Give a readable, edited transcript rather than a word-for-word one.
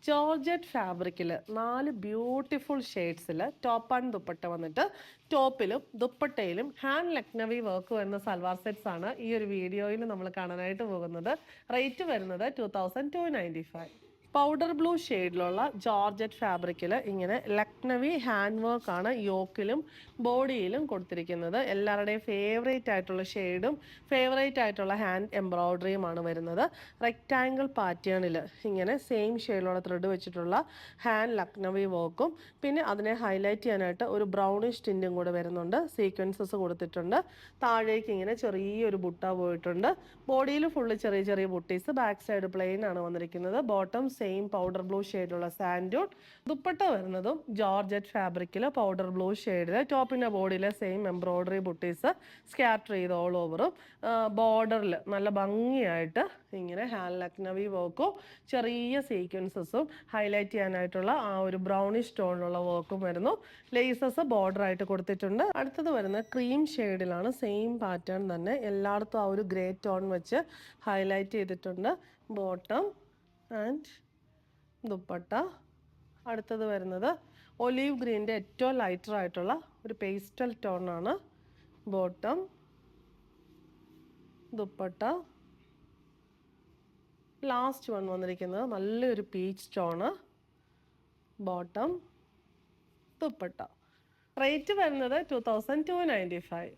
Georgette ഫാബ്രിക്കിൽ 4 beautiful ഷെയ്ഡ്സിൽ top and dupatta വന്നിട്ട് ടോപ്പിലും ദുപ്പട്ടയിലും hand Lucknowi work വരുന്ന സൽവാർ സെറ്റ്സ് ആണ് ഈ ഒരു വീഡിയോയിൽ നമ്മൾ കാണാനായിട്ട് പോകുന്നത്. റേറ്റ് വരുന്നത് 2295. പൗഡർ ബ്ലൂ ഷെയ്ഡിലുള്ള ജോർജറ്റ് ഫാബ്രിക്കിൽ ഇങ്ങനെ ലക്നവി ഹാൻഡ് വർക്ക് ആണ് യോക്കിലും ബോഡിയിലും കൊടുത്തിരിക്കുന്നത്. എല്ലാവരുടെയും ഫേവറേറ്റ് ആയിട്ടുള്ള ഷെയ്ഡും ഫേവറേറ്റ് ആയിട്ടുള്ള ഹാൻഡ് എംബ്രോയ്ഡറിയുമാണ് വരുന്നത്. റെക്റ്റാങ്കിൾ പാറ്റേണിൽ ഇങ്ങനെ സെയിം ഷെയ്ഡിലുള്ള ത്രെഡ് വെച്ചിട്ടുള്ള ഹാൻഡ് ലക്നവി വർക്കും പിന്നെ അതിനെ ഹൈലൈറ്റ് ചെയ്യാനായിട്ട് ഒരു ബ്രൗണിഷ് ടിൻറ്റും കൂടെ വരുന്നുണ്ട്. സീക്വൻസസ് കൊടുത്തിട്ടുണ്ട്. താഴേക്ക് ഇങ്ങനെ ചെറിയൊരു ബുട്ട പോയിട്ടുണ്ട്. ബോഡിയിൽ ഫുള്ള് ചെറിയ ചെറിയ ബുട്ടീസ്. ബാക്ക് സൈഡ് പ്ലെയിൻ ആണ് വന്നിരിക്കുന്നത്. ബോട്ടം സെയിം പൗഡർ ബ്ലൂ ഷെയ്ഡുള്ള സാൻഡൂൺ. ദുപ്പട്ട വരുന്നതും ജോർജറ്റ് ഫാബ്രിക്കിൽ പൗഡർ ബ്ലൂ ഷെയ്ഡിൽ ടോപ്പിൻ്റെ ബോഡിയിലെ സെയിം എംബ്രോയ്ഡറി ബുട്ടീസ് സ്കാറ്റർ ചെയ്ത് ഓൾ ഓവറും ബോർഡറിൽ നല്ല ഭംഗിയായിട്ട് ഇങ്ങനെ ഹാൻഡ് ലക്നവി വർക്കും ചെറിയ സീക്വൻസസും ഹൈലൈറ്റ് ചെയ്യാനായിട്ടുള്ള ആ ഒരു ബ്രൗണിഷ് ടോണിലുള്ള വർക്കും വരുന്നു. ലേസസ് ബോർഡറായിട്ട് കൊടുത്തിട്ടുണ്ട്. അടുത്തത് വരുന്നത് ക്രീം ഷെയ്ഡിലാണ്. സെയിം പാറ്റേൺ തന്നെ എല്ലായിടത്തും ആ ഒരു ഗ്രേ ടോൺ വെച്ച് ഹൈലൈറ്റ് ചെയ്തിട്ടുണ്ട്. Bottom and dupatta. അടുത്തത് വരുന്നത് ഒലീവ് ഗ്രീൻ്റെ ഏറ്റവും ലൈറ്റർ ആയിട്ടുള്ള ഒരു പേസ്റ്റൽ ടോണാണ്. ബോട്ടം, ദുപ്പട്ട. ലാസ്റ്റ് വൺ വന്നിരിക്കുന്നത് നല്ലൊരു peach tone. Bottom, dupatta. Rate വരുന്നത് 2295.